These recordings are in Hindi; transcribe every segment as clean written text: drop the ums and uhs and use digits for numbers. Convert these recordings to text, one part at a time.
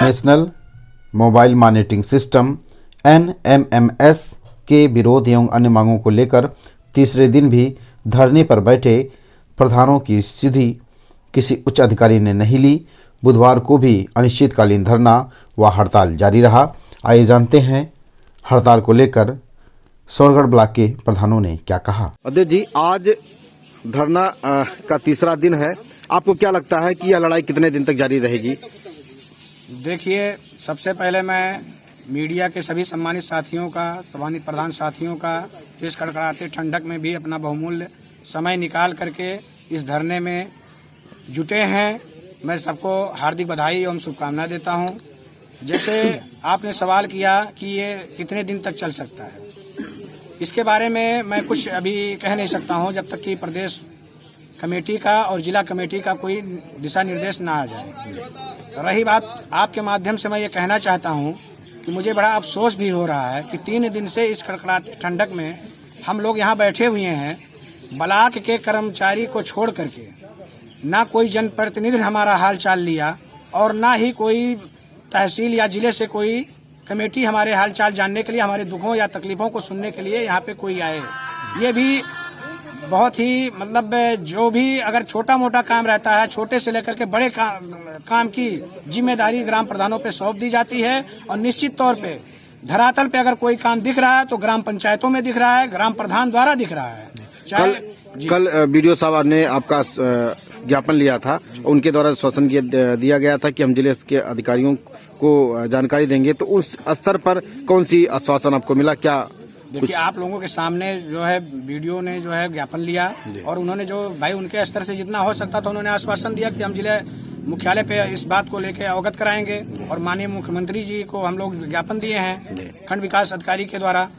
National mobile monitoring system NMMS के विरोध एवं अन्य मांगों को लेकर तीसरे दिन भी धरने पर बैठे प्रधानों की सीधी किसी उच्च अधिकारी ने नहीं ली। बुधवार को भी अनिश्चितकालीन धरना व हड़ताल जारी रहा। आइए जानते हैं हड़ताल को लेकर सोनगढ़ ब्लॉक के प्रधानों ने क्या कहा। अध्यक्ष जी, आज धरना का तीसरा दिन है, आपको क्या लगता है कि यह लड़ाई कितने दिन तक जारी रहेगी? देखिए, सबसे पहले मैं मीडिया के सभी सम्मानित साथियों का, सम्मानित प्रधान साथियों का इस कड़कड़ाते ठंडक में भी अपना बहुमूल्य समय निकाल करके इस धरने में जुटे हैं, मैं सबको हार्दिक बधाई एवं शुभकामनाएं देता हूं। जैसे आपने सवाल किया कि ये कितने दिन तक चल सकता है, इसके बारे में मैं कुछ अभी कह नहीं सकता हूं जब तक कि प्रदेश कमेटी का और जिला कमेटी का कोई दिशा निर्देश ना आ जाए। रही बात, आपके माध्यम से मैं ये कहना चाहता हूं कि मुझे बड़ा अफसोस भी हो रहा है कि 3 दिन से इस कड़कड़ाती ठंडक में हम लोग यहाँ बैठे हुए हैं। ब्लॉक के कर्मचारी को छोड़ करके ना कोई जनप्रतिनिधि हमारा हाल चाल लिया और ना ही कोई तहसील या जिले से कोई कमेटी हमारे हाल चाल जानने के लिए, हमारे दुखों या तकलीफों को सुनने के लिए यहाँ पे कोई आए। ये भी बहुत ही मतलब जो भी अगर छोटा मोटा काम रहता है, छोटे से लेकर के बड़े काम की जिम्मेदारी ग्राम प्रधानों पे सौंप दी जाती है और निश्चित तौर पे धरातल पे अगर कोई काम दिख रहा है तो ग्राम पंचायतों में दिख रहा है, ग्राम प्रधान द्वारा दिख रहा है। कल बीडीओ साहब ने आपका ज्ञापन लिया था, उनके द्वारा आश्वासन दिया गया था कि हम जिले के अधिकारियों को जानकारी देंगे, तो उस स्तर पर कौन सी आश्वासन आपको मिला? क्या देखिए, आप लोगों के सामने जो है वीडियो ने जो है ज्ञापन लिया और उन्होंने जो भाई उनके स्तर से जितना हो सकता था उन्होंने आश्वासन दिया कि हम जिले मुख्यालय पे इस बात को लेकर अवगत कराएंगे और माननीय मुख्यमंत्री जी को हम लोग ज्ञापन दिए हैं खंड विकास अधिकारी के द्वारा।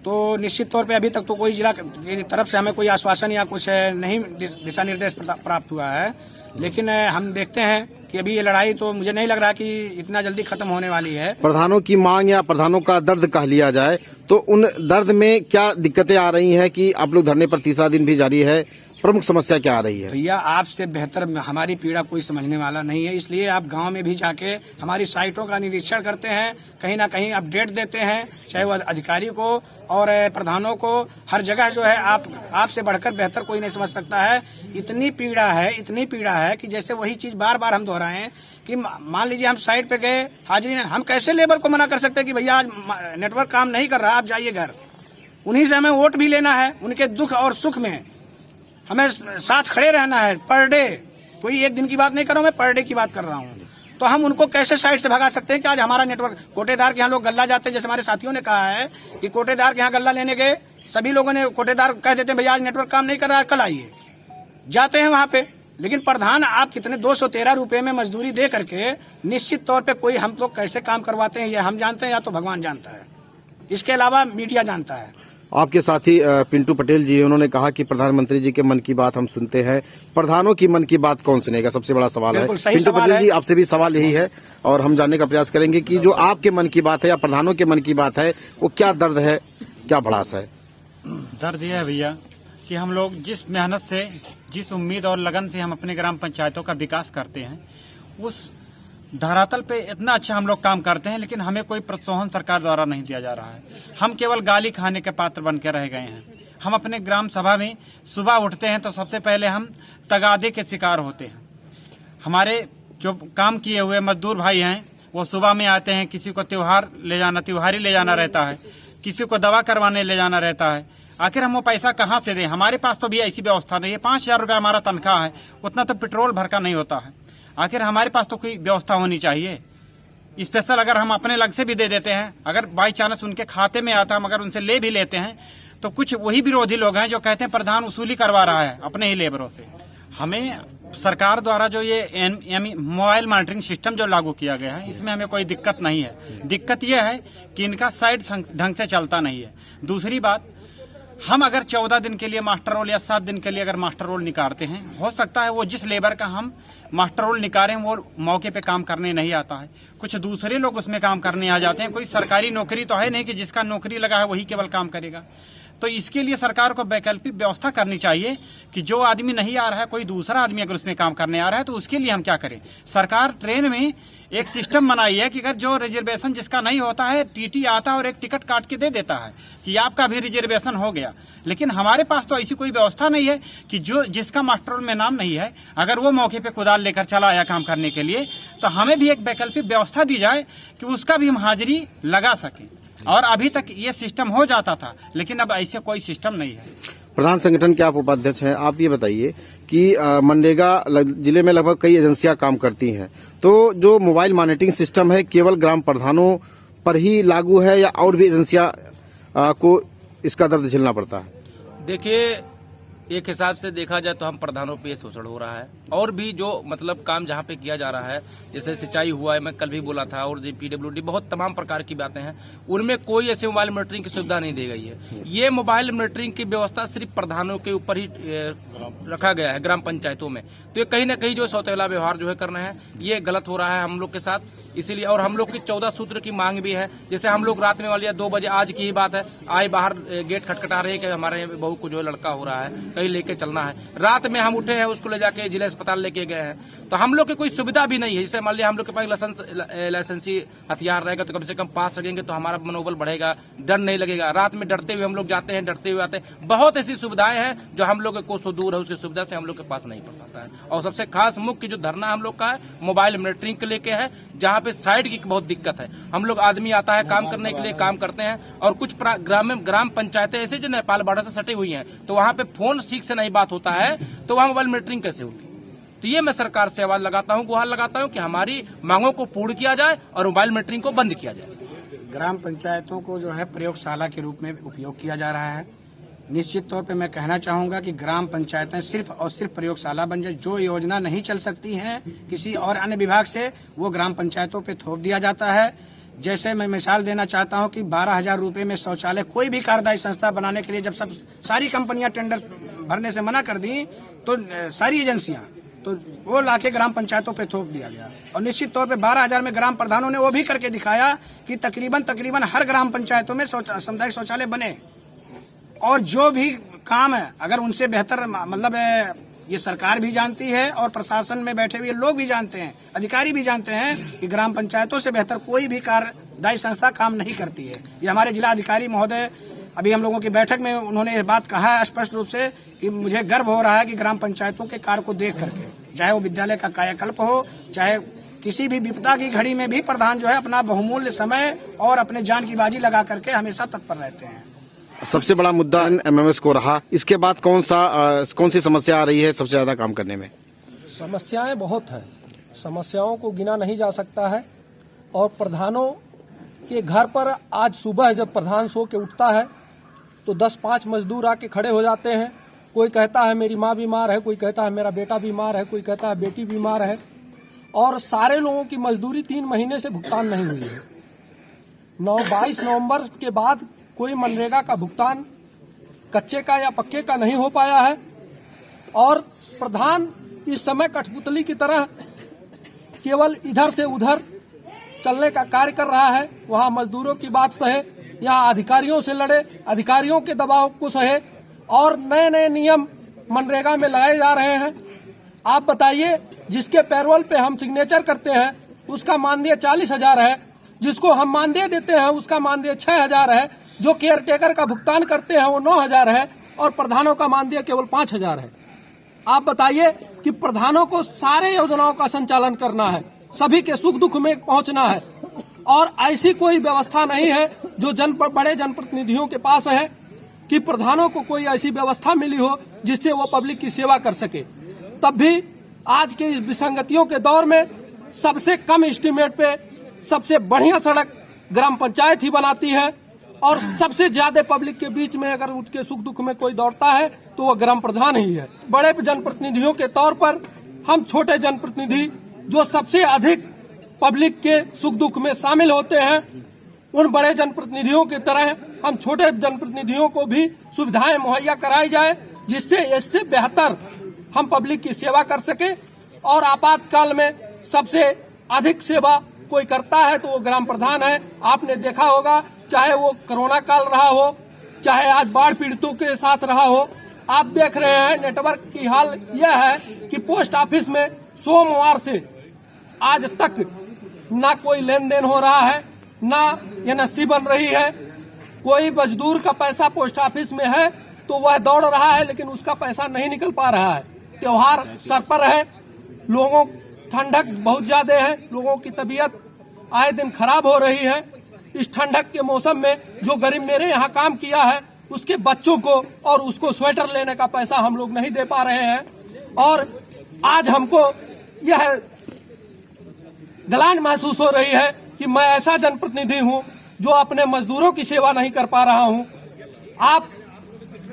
तो निश्चित तौर पे अभी तक तो कोई जिला की तरफ से हमें कोई आश्वासन या कुछ नहीं दिशा निर्देश प्राप्त हुआ है, लेकिन हम देखते हैं कि अभी ये लड़ाई तो मुझे नहीं लग रहा कि इतना जल्दी खत्म होने वाली है। प्रधानों की मांग या प्रधानों का दर्द कह लिया जाए तो उन दर्द में क्या दिक्कतें आ रही हैं कि आप लोग धरने पर तीसरा दिन भी जारी है? प्रमुख समस्या क्या आ रही है? भैया, आपसे बेहतर हमारी पीड़ा कोई समझने वाला नहीं है, इसलिए आप गांव में भी जाके हमारी साइटों का निरीक्षण करते हैं, कहीं ना कहीं अपडेट देते हैं, चाहे वो अधिकारी को और प्रधानों को। हर जगह जो है आपसे बढ़कर बेहतर कोई नहीं समझ सकता है। इतनी पीड़ा है कि जैसे वही चीज बार बार हम दोहराएं कि मान लीजिए हम साइट पे गए, हाजिरी नहीं, हम कैसे लेबर को मना कर सकते कि भैया आज नेटवर्क काम नहीं कर रहा, आप जाइए घर। उन्हीं से हमें वोट भी लेना है, उनके दुख और सुख में हमें साथ खड़े रहना है पर डे। कोई एक दिन की बात नहीं कर रहा हूं, मैं पर डे की बात कर रहा हूं। तो हम उनको कैसे साइड से भगा सकते हैं कि आज हमारा नेटवर्क, कोटेदार के यहाँ लोग गल्ला जाते हैं, जैसे हमारे साथियों ने कहा है कि कोटेदार के यहाँ गल्ला लेने गए, सभी लोगों ने कोटेदार कह देते हैं भैया आज नेटवर्क काम नहीं कर रहा है, कल आइए, जाते हैं वहां पे। लेकिन प्रधान आप कितने 213 रुपए में मजदूरी दे करके निश्चित तौर पे कोई हम लोग कैसे काम करवाते हैं ये हम जानते हैं या तो भगवान जानता है, इसके अलावा मीडिया जानता है। आपके साथी पिंटू पटेल जी, उन्होंने कहा कि प्रधानमंत्री जी के मन की बात हम सुनते हैं, प्रधानों की मन की बात कौन सुनेगा? सबसे बड़ा सवाल है। पिंटू पटेल जी, आपसे भी सवाल यही है और हम जानने का प्रयास करेंगे कि जो आपके मन की बात है या प्रधानों के मन की बात है, वो क्या दर्द है, क्या भड़ास है? दर्द यह है भैया कि हम लोग जिस मेहनत से, जिस उम्मीद और लगन से हम अपने ग्राम पंचायतों का विकास करते हैं, उस धरातल पे इतना अच्छा हम लोग काम करते हैं, लेकिन हमें कोई प्रोत्साहन सरकार द्वारा नहीं दिया जा रहा है। हम केवल गाली खाने के पात्र बन के रह गए हैं। हम अपने ग्राम सभा में सुबह उठते हैं तो सबसे पहले हम तगादे के शिकार होते हैं। हमारे जो काम किए हुए मजदूर भाई हैं वो सुबह में आते हैं, किसी को त्योहारी ले जाना रहता है, किसी को दवा करवाने ले जाना रहता है। आखिर हम वो पैसा कहाँ से दें? हमारे पास तो भी ऐसी व्यवस्था नहीं है। 5000 रुपये हमारा तनख्वाह है, उतना तो पेट्रोल भर का नहीं होता है। आखिर हमारे पास तो कोई व्यवस्था होनी चाहिए। स्पेशल अगर हम अपने लग से भी दे देते हैं, अगर बाई चांस उनके खाते में आता, हम अगर उनसे ले भी लेते हैं तो कुछ वही विरोधी लोग हैं जो कहते हैं प्रधान वसूली करवा रहा है अपने ही लेबरों से। हमें सरकार द्वारा जो ये मोबाइल मॉनिटरिंग सिस्टम जो लागू किया गया है, इसमें हमें कोई दिक्कत नहीं है। दिक्कत यह है कि इनका साइड ढंग से चलता नहीं है। दूसरी बात, हम अगर 14 दिन के लिए मास्टर रोल या 7 दिन के लिए अगर मास्टर रोल निकालते हैं, हो सकता है वो जिस लेबर का हम मास्टर रोल निकालें वो मौके पे काम करने नहीं आता है, कुछ दूसरे लोग उसमें काम करने आ जाते हैं। कोई सरकारी नौकरी तो है नहीं कि जिसका नौकरी लगा है वही केवल काम करेगा। तो इसके लिए सरकार को वैकल्पिक व्यवस्था करनी चाहिए कि जो आदमी नहीं आ रहा है, कोई दूसरा आदमी अगर उसमें काम करने आ रहा है तो उसके लिए हम क्या करें। सरकार ट्रेन में एक सिस्टम बनाई है कि अगर जो रिजर्वेशन जिसका नहीं होता है, टीटी आता है और एक टिकट काट के दे देता है कि आपका भी रिजर्वेशन हो गया। लेकिन हमारे पास तो ऐसी कोई व्यवस्था नहीं है कि जो जिसका मास्टर रोल में नाम नहीं है, अगर वो मौके पे कुदाल लेकर चला आया काम करने के लिए, तो हमें भी एक वैकल्पिक व्यवस्था दी जाए कि उसका भी हम हाजिरी लगा सकें। और अभी तक ये सिस्टम हो जाता था, लेकिन अब ऐसे कोई सिस्टम नहीं है। प्रधान संगठन के आप उपाध्यक्ष हैं, आप ये बताइए कि मनरेगा जिले में लगभग कई एजेंसियां काम करती हैं, तो जो मोबाइल मॉनिटरिंग सिस्टम है केवल ग्राम प्रधानों पर ही लागू है या और भी एजेंसियां को इसका दर्द झेलना पड़ता है? देखिए, एक हिसाब से देखा जाए तो हम प्रधानों पे शोषण हो रहा है, और भी जो मतलब काम जहाँ पे किया जा रहा है, जैसे सिंचाई हुआ है, मैं कल भी बोला था, और PWD बहुत तमाम प्रकार की बातें हैं, उनमें कोई ऐसे मोबाइल मॉनिटरिंग की सुविधा नहीं दी गई है। ये मोबाइल मॉनिटरिंग की व्यवस्था सिर्फ प्रधानों के ऊपर ही रखा गया है ग्राम पंचायतों में। तो ये कहीं ना कहीं जो सौतेला व्यवहार जो है करना है, ये गलत हो रहा है हम लोग के साथ। इसीलिए, और हम लोग की 14 सूत्र की मांग भी है। जैसे हम लोग रात में वाली 2 बजे आज की ही बात है, आए बाहर गेट खटखटा रहे हैं कि हमारे बहू को जो है लड़का हो रहा है, कहीं लेके चलना है। रात में हम उठे हैं, उसको ले जाके जिला अस्पताल लेके गए हैं, तो हम लोग की कोई सुविधा भी नहीं है। जैसे मान लिया हम लोग के पास लाइसेंसी हथियार रहेगा तो कम से कम पास सकेंगे तो हमारा मनोबल बढ़ेगा, डर नहीं लगेगा। रात में डरते हुए हम लोग जाते हैं, डरते हुए आते हैं। बहुत ऐसी सुविधाएं हैं जो हम लोग को सो दूर है, उसकी सुविधा से हम लोग के पास नहीं पड़ पाता है। और सबसे खास मुख्य जो धरना हम लोग का है मोबाइल मॉनिटरिंग को लेके है, जहाँ पे साइड की बहुत दिक्कत है। हम लोग आदमी आता है काम करने के लिए, काम करते हैं, और कुछ ग्राम पंचायतें ऐसे जो नेपाल बॉर्डर से सटी हुई हैं, तो वहाँ पे फोन ठीक से नहीं बात होता है, तो वहाँ मोबाइल मॉनिटरिंग कैसे होगी? तो ये मैं सरकार से आवाज लगाता हूँ, गुहार लगाता हूँ कि हमारी मांगों को पूर्ण किया जाए और मोबाइल मॉनिटरिंग को बंद किया जाए। ग्राम पंचायतों को जो है प्रयोगशाला के रूप में उपयोग किया जा रहा है। निश्चित तौर पे मैं कहना चाहूंगा कि ग्राम पंचायतें सिर्फ और सिर्फ प्रयोगशाला बन जाए। जो योजना नहीं चल सकती है किसी और अन्य विभाग से, वो ग्राम पंचायतों पे थोप दिया जाता है। जैसे मैं मिसाल देना चाहता हूं कि 12,000 रुपए में शौचालय कोई भी कार्यदायी संस्था बनाने के लिए जब सारी कंपनियां टेंडर भरने से मना कर दी, तो सारी एजेंसियां, तो वो लाके ग्राम पंचायतों पे थोप दिया गया। और निश्चित तौर पे 12,000 में ग्राम प्रधानों ने वो भी करके दिखाया कि तकरीबन हर ग्राम पंचायतों में सामुदायिक शौचालय बने। और जो भी काम है, अगर उनसे बेहतर, मतलब ये सरकार भी जानती है और प्रशासन में बैठे हुए लोग भी जानते हैं, अधिकारी भी जानते हैं कि ग्राम पंचायतों से बेहतर कोई भी कार्यदायी संस्था काम नहीं करती है। ये हमारे जिला अधिकारी महोदय अभी हम लोगों की बैठक में उन्होंने ये बात कहा है स्पष्ट रूप से कि मुझे गर्व हो रहा है कि ग्राम पंचायतों के कार्य को देख करके, चाहे वो विद्यालय का कायाकल्प हो, चाहे किसी भी विपदा की घड़ी में भी प्रधान जो है अपना बहुमूल्य समय और अपने जान की बाजी लगा करके हमेशा तत्पर रहते हैं। सबसे बड़ा मुद्दा MMS को रहा, इसके बाद कौन सी समस्या आ रही है सबसे ज्यादा काम करने में? समस्याएं बहुत हैं, समस्याओं को गिना नहीं जा सकता है। और प्रधानों के घर पर आज सुबह जब प्रधान सो के उठता है तो 10-5 मजदूर आके खड़े हो जाते हैं। कोई कहता है मेरी माँ बीमार है, कोई कहता है मेरा बेटा बीमार है, कोई कहता है बेटी बीमार है, और सारे लोगों की मजदूरी 3 महीने से भुगतान नहीं हुई है। 22 नवंबर के बाद कोई मनरेगा का भुगतान कच्चे का या पक्के का नहीं हो पाया है। और प्रधान इस समय कठपुतली की तरह केवल इधर से उधर चलने का कार्य कर रहा है। वहां मजदूरों की बात सहे, यहाँ अधिकारियों से लड़े, अधिकारियों के दबाव को सहे, और नए नए नियम मनरेगा में लगाए जा रहे हैं। आप बताइए, जिसके पैरोल पे हम सिग्नेचर करते हैं उसका मानदेय 40,000 है, जिसको हम मानदेय देते हैं उसका मानदेय 6,000 है, जो केयर टेकर का भुगतान करते हैं वो 9,000 है, और प्रधानों का मानदेय केवल 5,000 है। आप बताइए कि प्रधानों को सारे योजनाओं का संचालन करना है, सभी के सुख दुख में पहुंचना है, और ऐसी कोई व्यवस्था नहीं है जो बड़े जनप्रतिनिधियों के पास है कि प्रधानों को कोई ऐसी व्यवस्था मिली हो जिससे वो पब्लिक की सेवा कर सके। तब भी आज के इस विसंगतियों के दौर में सबसे कम एस्टीमेट पे सबसे बढ़िया सड़क ग्राम पंचायत ही बनाती है, और सबसे ज्यादा पब्लिक के बीच में अगर उसके सुख दुख में कोई दौड़ता है तो वह ग्राम प्रधान ही है। बड़े जनप्रतिनिधियों के तौर पर हम छोटे जनप्रतिनिधि जो सबसे अधिक पब्लिक के सुख दुख में शामिल होते हैं, उन बड़े जनप्रतिनिधियों की तरह हम छोटे जनप्रतिनिधियों को भी सुविधाएं मुहैया कराई जाए, जिससे इससे बेहतर हम पब्लिक की सेवा कर सके। और आपातकाल में सबसे अधिक सेवा कोई करता है तो वो ग्राम प्रधान है। आपने देखा होगा, चाहे वो कोरोना काल रहा हो, चाहे आज बाढ़ पीड़ितों के साथ रहा हो, आप देख रहे हैं नेटवर्क की हाल यह है कि पोस्ट ऑफिस में सोमवार से आज तक ना कोई लेन देन हो रहा है, ना एनएससी बन रही है। कोई मजदूर का पैसा पोस्ट ऑफिस में है तो वह दौड़ रहा है, लेकिन उसका पैसा नहीं निकल पा रहा है। त्योहार सर पर है, लोगों ठंडक बहुत ज्यादा है, लोगों की तबीयत आए दिन खराब हो रही है। इस ठंडक के मौसम में जो गरीब मेरे यहाँ काम किया है उसके बच्चों को और उसको स्वेटर लेने का पैसा हम लोग नहीं दे पा रहे हैं। और आज हमको यह गलान महसूस हो रही है कि मैं ऐसा जनप्रतिनिधि हूं जो अपने मजदूरों की सेवा नहीं कर पा रहा हूं। आप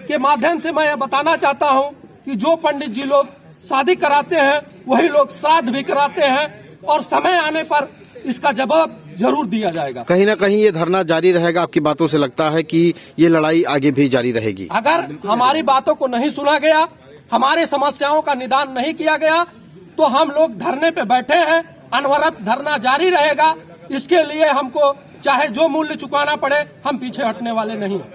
के माध्यम से मैं यह बताना चाहता हूं कि जो पंडित जी लोग शादी कराते हैं वही लोग श्राद्ध भी कराते हैं, और समय आने पर इसका जवाब जरूर दिया जाएगा। कहीं ना कहीं ये धरना जारी रहेगा। आपकी बातों से लगता है कि ये लड़ाई आगे भी जारी रहेगी। अगर हमारी बातों को नहीं सुना गया, हमारे समस्याओं का निदान नहीं किया गया, तो हम लोग धरने पे बैठे हैं, अनवरत धरना जारी रहेगा। इसके लिए हमको चाहे जो मूल्य चुकाना पड़े, हम पीछे हटने वाले नहीं हैं।